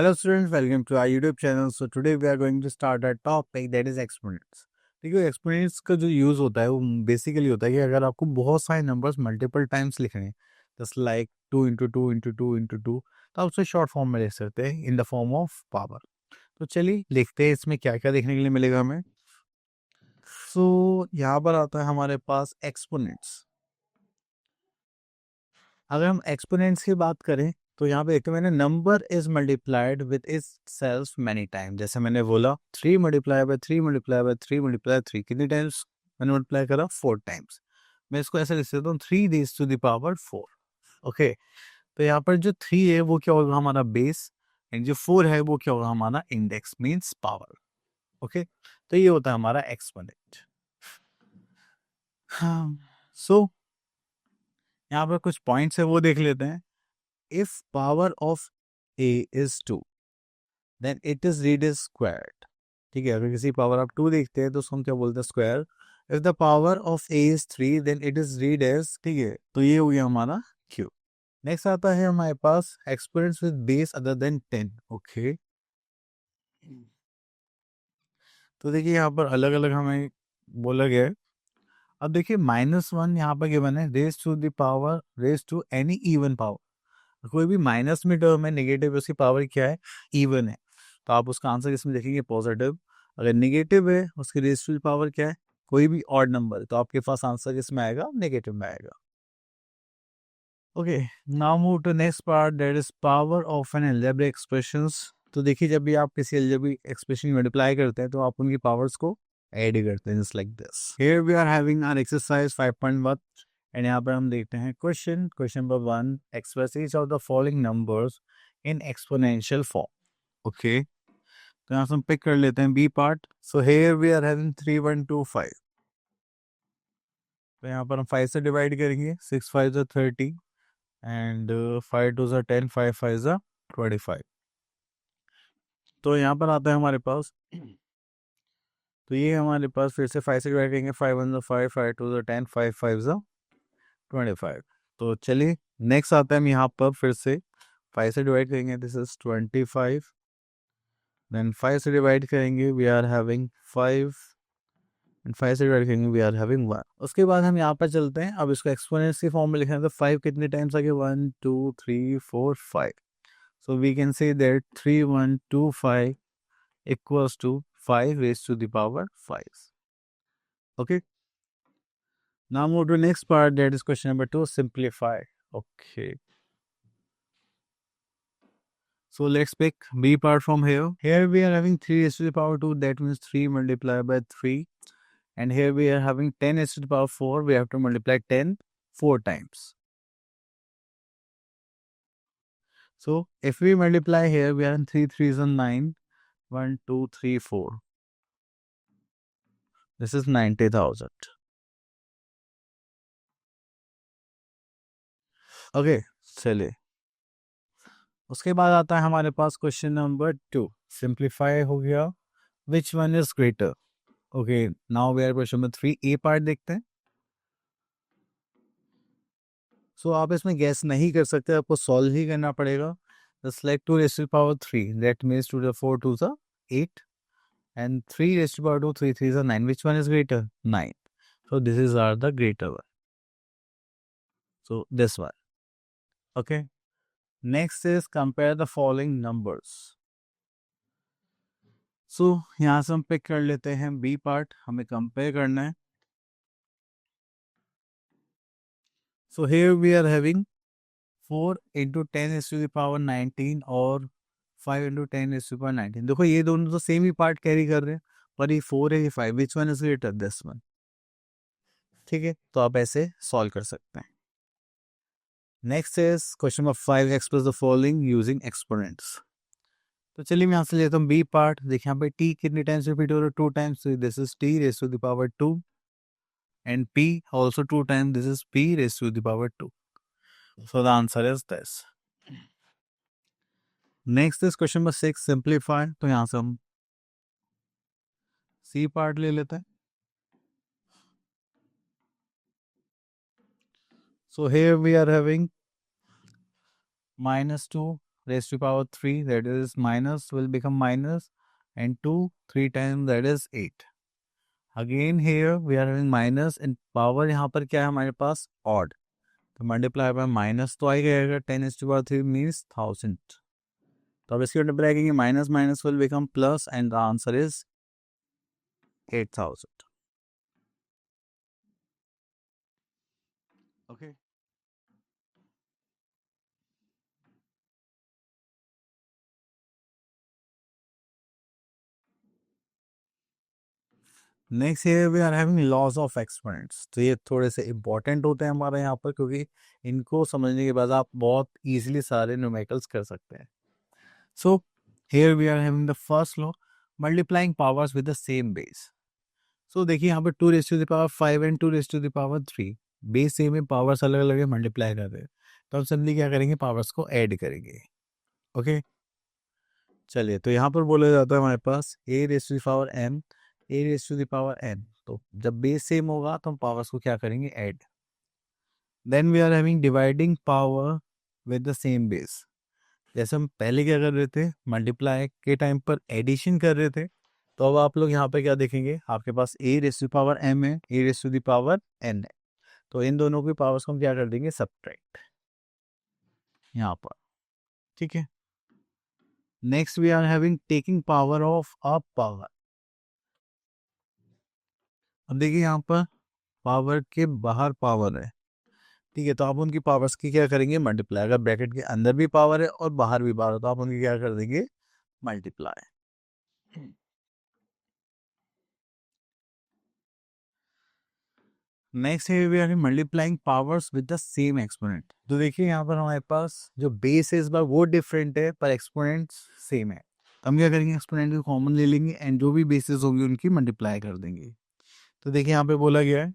Hello students, welcome to our YouTube channel. So today we are going to start our topic that is exponents. देखिए exponents का जो use होता है वो basically होता है कि अगर आपको बहुत सारे नंबर्स मल्टीपल टाइम्स लिखने हैं जस्ट लाइक 2 × 2 × 2 × 2 तो आप उसे शॉर्ट फॉर्म में लिख सकते हैं in the form of power. तो चलिए देखते हैं इसमें क्या क्या देखने के लिए मिलेगा हमें। सो यहाँ पर आता है हमारे पास एक्सपोनेंट्स। अगर हम एक्सपोनेंट्स की बात करें तो यहाँ पे देखते हैं मैंने number is multiplied with is self many time. जैसे मैंने बोला 3 × 3 × 3 × 3 कितनी टाइम्स मैंने मल्टीप्लाई करा 4 टाइम्स। मैं इसको ऐसे लिख सकता हूँ 3 raised to the power 4। Okay, तो यहाँ पर जो 3 है वो क्या होगा हमारा बेस एंड जो 4 है वो क्या होगा हमारा इंडेक्स मीन्स पावर। ओके, तो ये होता है हमारा एक्सपोनेंट। हाँ, सो यहाँ पर कुछ पॉइंट्स है वो देख लेते हैं। If power of a is 2, then it is read as squared। ठीक है, अगर किसी पावर ऑफ 2 देखते हैं तो उसको हम क्या बोलते हैं square. If the power of a is 3 then it is read as, ठीक है, तो ये हो गया हमारा q। नेक्स्ट आता है हमारे पास exponents with base other than 10। Okay, तो देखिए यहाँ पर अलग अलग हमें बोला गया है। अब देखिए -1 यहाँ पर गिवन है raise to the power raise to any even power. कोई भी माइनस में टर्म है नेगेटिव, उसकी पावर क्या है इवन है, तो आप उसका आंसर इसमें देखेंगे पॉजिटिव। अगर नेगेटिव है उसकी रेज टू पावर क्या है कोई भी ऑड नंबर, तो आपके पास आंसर इसमें आएगा नेगेटिव में आएगा। Okay, now move to next part that is power of an algebraic expressions. तो देखिए जब भी आप किसी अलजेब्रिक एक्सप्रेशन मल्टीप्लाई करते हैं तो आप उनकी पावर्स को ऐड करते हैं just like this. Here we are having our exercise 5.1 and यहाँ पर हम देखते हैं question number 1, express each of the following numbers in exponential form. Okay, तो यहाँ से हम पिक कर लेते हैं B part. So here we are having 3 1 2 5। तो यहाँ पर हम 5 से डिवाइड करेंगे, 6 5 30 एंड 5 2 10, 5 5 25। तो यहाँ पर आता है हमारे पास, तो ये हमारे पास फिर से 5 से डिवाइड करेंगे, 5 1 5, 5 2 10, 5 5 25। तो चलिए नेक्स्ट आता है हम यहाँ पर फिर से 5 से डिवाइड करेंगे, दिस इज 25। देन 5 से डिवाइड करेंगे वी आर हैविंग 5 एंड 5 से डिवाइड करेंगे वी आर हैविंग 1। उसके बाद हम यहाँ पर चलते हैं, अब इसको एक्सपोनेंट्स की फॉर्म में लिखना है तो 5 कितने टाइम्स आगे 1 2 3 4 5। So we can say that 3 1 2 5 equals to 5 raised to the power 5। Okay, now move to next part that is question number 2, simplify। Okay, so let's pick B part from here. Here we are having 3 raised to the power 2, that means 3 multiplied by 3, and here we are having 10 raised to the power 4, we have to multiply 10 4 times. So if we multiply here, we are in 3 3s and 9, 1 2 3 4, this is 90,000। Okay, चलिए उसके बाद आता है हमारे पास question number 2, simplify हो गया, which one is greater. Okay, now we are question number 3, A part देखते हैं। सो आप इसमें गैस नहीं कर सकते, आपको सॉल्व ही करना पड़ेगा। Just like 2 raised to the power 3, that means 2 to the 4 2s are 8 and 3 raised to the power 2 3 3s are 9, which one is greater 9, so this is are the greater one, so this one। okay, next is compare the following numbers। सो यहाँ से हम पिक कर लेते हैं B part, हमें compare करना है। So here we are having 4 × 10 raised to the power 19 और 5 × 10 raised to the power 19। देखो ये दोनों तो सेम ही पार्ट कैरी कर रहे हैं, पर ये 4 है ये 5, विच one is greater this one. ठीक है, तो आप ऐसे सॉल्व कर सकते हैं। Next is question number 5, express the following using exponents. तो चलिए मैं यहाँ से लेता हूँ बी पार्ट। देखिए यहाँ पे टी कितने टाइम्स रिपीट हो रहा है 2 times, this is T raise to the power 2 and p also 2 times, this is p raised to the power 2, so the answer is this। next is question number 6, simplify। तो यहाँ से हम c part ले लेते हैं। so here we are having -2 raised to power 3, that is minus, will become minus, and 2 3 times, that is 8. Again here we are having minus and power यहाँ पर क्या है हमारे पास odd, तो मल्टीप्लाई बाय माइनस तो आएगा 10⁻³ मीन्स 1000. तो अब इसकी मल्टीप्लाई करेंगे, minus minus will become plus and the answer is 8000. Okay, next here we are having laws of exponents. तो ये थोड़े से इंपॉर्टेंट होते हैं हमारे यहाँ पर, क्योंकि इनको समझने के बाद आप बहुत इजीली सारे न्यूमेरिकल्स कर सकते हैं. So here we are having the first law, multiplying powers with the same base. So देखिए यहाँ पर 2⁵ एंड 2⁵3 बेस सेम है, पावर्स अलग अलग है, मल्टीप्लाई कर रहे हैं, तो हम सिंपली क्या करेंगे, पावर्स को ऐड करेंगे. ओके, चलिए, तो यहाँ पर बोला जाता है हमारे पास a⁻m a⁻n. तो जब बेस सेम होगा तो हम पावर्स को क्या करेंगे, add. Then we are having dividing power with the same base. जैसे हम पहले क्या कर रहे थे, मल्टीप्लाई के टाइम पर एडिशन कर रहे थे, तो अब आप लोग यहाँ पे क्या देखेंगे, आपके पास a⁻m है, a⁻n है, तो इन दोनों की पावर्स को हम क्या कर देंगे, सब्ट्रैक्ट यहाँ पर. ठीक है, next we are having taking power of a power. अब देखिए यहाँ पर पावर के बाहर पावर है, ठीक है, तो आप उनकी पावर्स की क्या करेंगे, मल्टीप्लाई. अगर ब्रैकेट के अंदर भी पावर है और बाहर भी पावर है, तो आप उनकी क्या कर देंगे, मल्टीप्लाई. नेक्स्ट है we are multiplying powers with the same exponent. तो देखिए यहाँ पर हमारे पास जो बेस है इस बार वो डिफरेंट है, पर एक्सपोनेंट सेम है. हम क्या करेंगे, एक्सपोनेंट को कॉमन ले लेंगे एंड जो भी बेसिस होंगे उनकी मल्टीप्लाई कर देंगे. तो देखिए यहाँ पे बोला गया है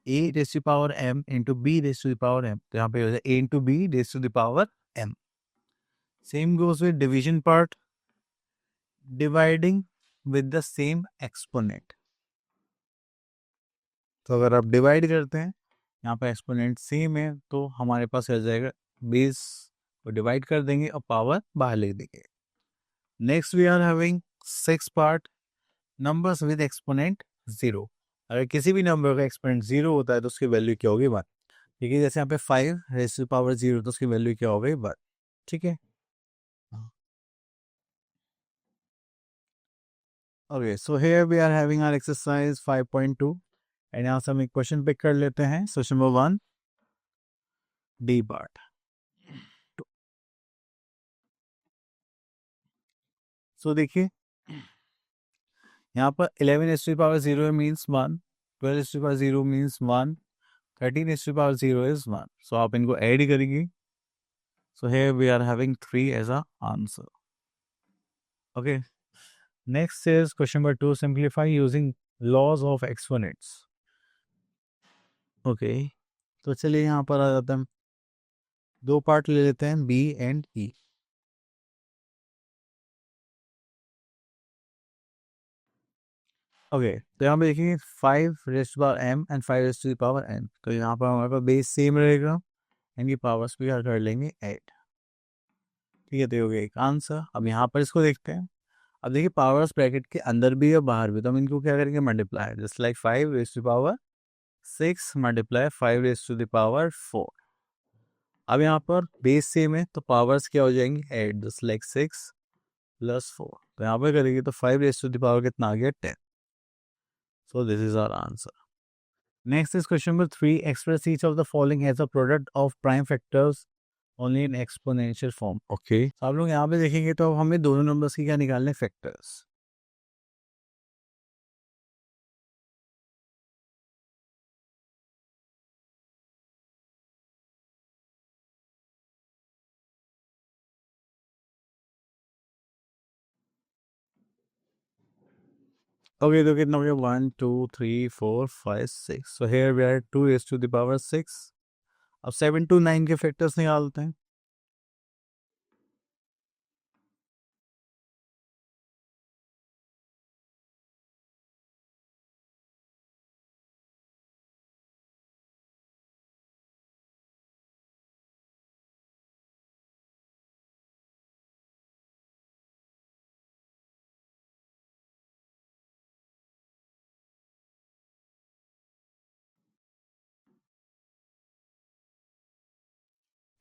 a⁻m इंटू b⁻m, तो यहाँ पे हो जाए a into b⁻m. Same goes with division part, dividing with the same exponent. तो अगर आप डिवाइड करते हैं, यहाँ पे एक्सपोनेंट सेम है, तो हमारे पास रह जाएगा बेस को डिवाइड कर देंगे और पावर बाहर लिख देंगे. Next we are having 6 part, numbers with exponent 0. अगर किसी भी नंबर का एक्सपोनेंट 0 होता है तो उसकी वैल्यू क्या होगी, 1. ठीक है, जैसे यहाँ पे 5⁻0 तो उसकी वैल्यू क्या होगी, 1. ठीक है, okay. So here we are having our exercise 5.2 and यहाँ से हम एक क्वेश्चन पिक कर लेते हैं. Question number 1, D part. So देखिए यहाँ पर 11⁻0 मीन्स 1, 12⁻0 मीन्स 1, 13⁻0 इज 1. सो आप इनको ऐड करेंगे. So here we are having 3 as a answer. Okay, next is question number 2, simplify using laws of exponents. Okay, तो चलिए यहाँ पर आ जाते हैं, दो पार्ट ले लेते हैं, बी एंड ई. ओके, तो यहाँ पे देखिए 5⁻m एंड 5⁻n. तो यहाँ पर हमारे पास बेस सेम रहेगा, इनकी पावर्स भी क्या कर लेंगे, ऐड. ठीक है, तो ये हो गया एक आंसर. अब यहाँ पर इसको देखते हैं. अब देखिए पावर्स ब्रैकेट के अंदर भी है बाहर भी, तो हम इनको क्या करेंगे, मल्टीप्लाई. Just like 5⁻6 multiply 5⁻4. अब यहाँ पर बेस सेम है तो पावर्स क्या हो जाएंगी, ऐड. Just like 6 + 4. तो यहाँ पर करेंगे तो 5 कितना आ गया, 10. So this is our answer. Next is question number 3, express each of the following as a product of prime factors only in exponential form. Okay, आप लोग यहाँ पे देखेंगे तो हमें दोनों नंबर्स की क्या निकालने, फैक्टर्स. Okay, तो कितना हो गया, 1 2 3 4 5 6. So here we are 2⁻6. अब 7 to 9 के फैक्टर्स निकालते हैं.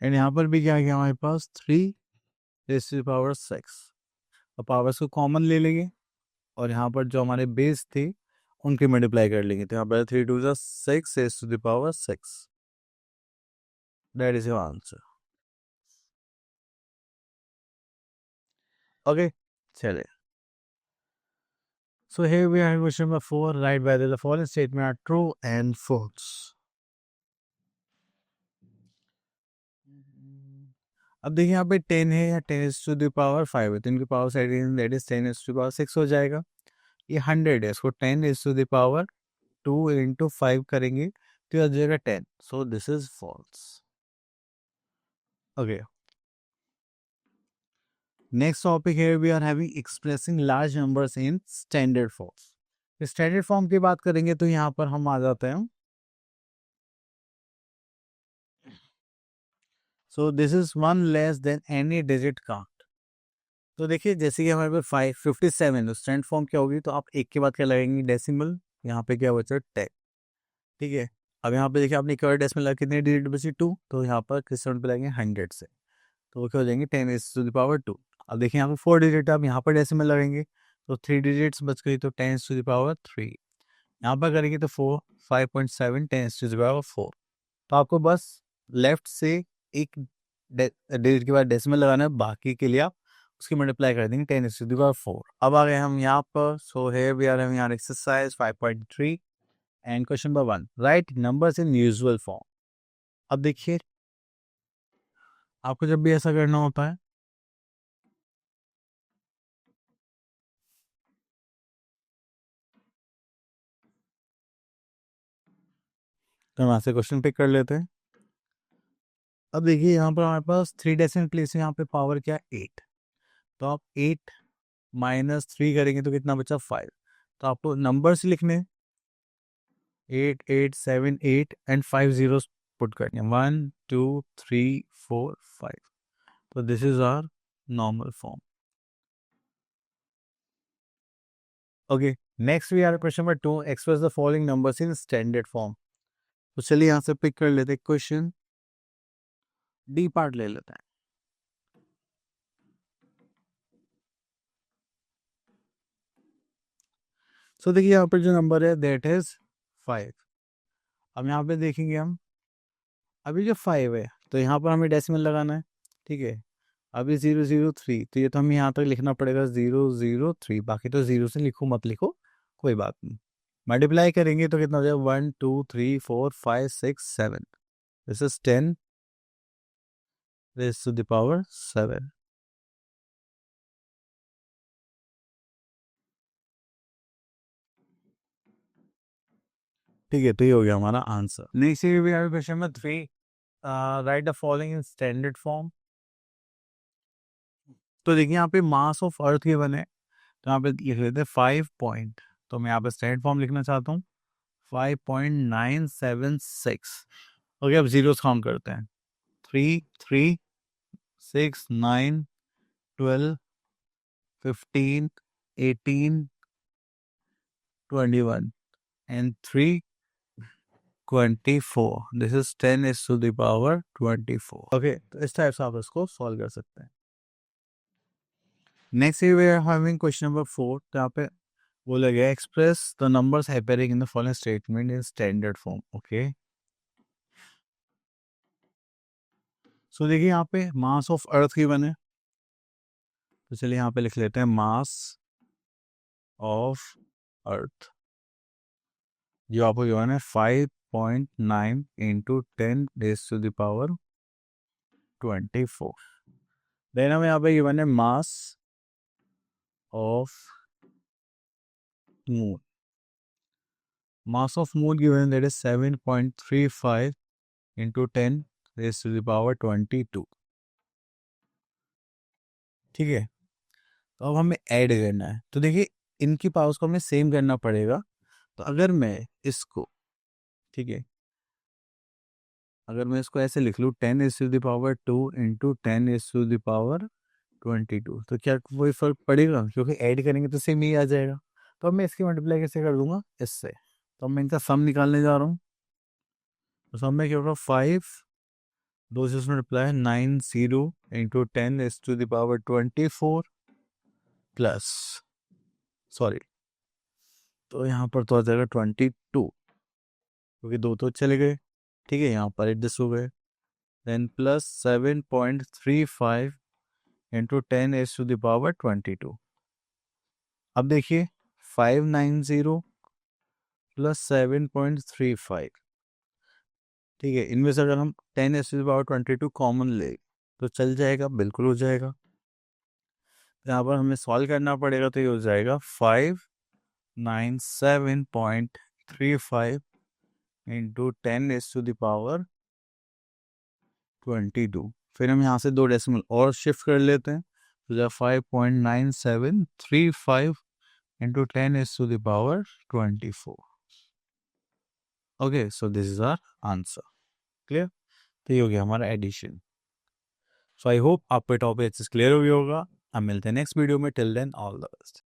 एंड यहाँ पर भी क्या गया हमारे पास 3 रेज़ टू द पावर 6। अब पावर्स को कॉमन ले लेंगे और यहाँ पर जो हमारे बेस थे उनके मल्टीप्लाई कर लेंगे, तो यहाँ पर 3 2 6 raise to the power 6। That is your answer. Okay, चलिए। So here we are in question number 4. Write whether the following statement are true and false. अब देखिए यहाँ पे 10 है या 10 इज टू द पावर 5 है, तो इनकी power side that is 10 is to power 6 हो जाएगा। ये 100 है, इसको 10 is to the power 2 into 5 करेंगे तो आ जाएगा 10। So this is false. Okay, next topic है we are having expressing large numbers in standard form. Standard form की बात करेंगे तो यहाँ पर हम आ जाते हैं। सो this is one less than any digit count. तो देखिए जैसे कि हमारे पास 557 स्टैंड फॉर्म क्या होगी, तो आप एक के बाद क्या लगेंगे डेसिमल, यहाँ पे क्या बचा 10। ठीक है, अब यहाँ पे देखिए आपने एक और डेसिमल लगा, कितने डिजिट बची 2, तो यहाँ पर किस राउंड पे लगेंगे 100 से, तो वो क्या हो जाएंगे 10 इज टू द पावर 2। अब देखिए यहाँ पे 4 डिजिट, अब यहाँ पर डेसिमल लगेंगे तो 3 डिजिट्स बच गई, तो 10 टू द पावर 3। यहाँ पर करेंगे तो 5.7 10 टू द पावर 4। तो आपको बस लेफ्ट से एक डिजिट के बाद डेसिमल लगाना है, बाकी के लिए आप उसकी मल्टीप्लाई कर देंगे 10 टू द पावर 4। अब आ गए हम यहाँ पर। So here we are having our exercise 5.3 and question number 1, write numbers in usual form. अब देखिए आपको जब भी ऐसा करना होता है तो हम यहाँ से क्वेश्चन पिक कर लेते हैं। अब देखिए यहाँ पर हमारे पास 3 डेसिमल प्लेस है, यहाँ पे पावर क्या 8, तो आप 8 माइनस 3 करेंगे तो कितना बचा 5। तो आपको नंबर्स लिखने 8 8 7 8 एंड 5 जीरोस पुट करने 1 2 3 4 5। तो this is our normal form. Okay, next we are question number 2, express the following numbers in standard form. तो चलिए यहाँ से पिक कर लेते हैं क्वेश्चन, डी पार्ट ले लेते हैं। सो देखिए यहाँ पर जो नंबर है दैट इज 5। अब यहाँ पे देखेंगे हम, अभी जो 5 है तो यहाँ पर हमें डेसिमल लगाना है। ठीक है, अभी 003, तो ये तो हमें यहाँ तक लिखना पड़ेगा 003, बाकी तो 0 से लिखो मत लिखो कोई बात नहीं। मल्टीप्लाई करेंगे तो कितना हो जाएगा 1 2 3 4 5 6 7, this is 10 raise to the power 7। ठीक है, तो ये हो गया हमारा आंसर। Next question number 3, write the following in standard form. तो देखिए यहाँ पे मास ऑफ अर्थ गिवन है, तो यहाँ पे लिख लेते हैं 5 पॉइंट, तो मैं यहाँ पे स्टैंडर्ड फॉर्म लिखना चाहता हूँ 5.976। ओके, अब जीरोस काउंट करते हैं 3 3 6 9 12 15 18 21 and 3 24। This is 10 is to the power 24। Okay, तो इस टाइप से आप इसको सॉल्व कर सकते हैं। Next we are having question number 4, तो यहाँ पे बोला गया express the numbers appearing in the following statement in standard form. Okay, so देखिए यहाँ पे मास ऑफ अर्थ की बने, तो चलिए यहाँ पे लिख लेते हैं मास ऑफ अर्थ, जो आपको गिवन है 5.9 into 10 raise to the power 24। देन हमें यहाँ पे गिवन है mass of moon, mass of moon given that is 7.35 into 10 raised to the power 22। ठीक है, तो अब हमें ऐड करना है, तो देखिए इनकी पावर्स को हमें सेम करना पड़ेगा। तो अगर मैं इसको, ठीक है, अगर मैं इसको ऐसे लिख लूँ 10 raised to the power 2 into 10 raised to the power 22, तो क्या कोई फर्क पड़ेगा, क्योंकि ऐड करेंगे तो सेम ही आ जाएगा। तो अब मैं इसकी मल्टीप्लाई कैसे कर दूंगा इससे, तो अब मैं इनका सम निकालने जा रहा हूँ। तो सम में क्या होगा 5 दो से उसमें रिप्लाई है 90 इंटू 10⁻24 प्लस, सॉरी, तो यहाँ पर तो आ जाएगा 22, क्योंकि दो तो चले गए, ठीक है, यहाँ पर एडजस्ट हो गए। Then plus 7.35 into 10⁻22। अब देखिए 590 प्लस 7.35, ठीक है, इनमें से अगर हम 10⁻22 कॉमन ले तो चल जाएगा, बिल्कुल हो जाएगा। यहाँ पर हमें सॉल्व करना पड़ेगा, तो ये हो जाएगा 597.35 इंटू 10⁻22। फिर हम यहाँ से दो डेसिमल और शिफ्ट कर लेते हैं, तो जाए 5.9735 into 10⁻24। Okay, so this is our answer. Clear? तो ये हो गया हमारा एडिशन। सो आई होप आपको टॉपिक क्लियर हो गया होगा। अब मिलते हैं नेक्स्ट वीडियो में। Till then all the best.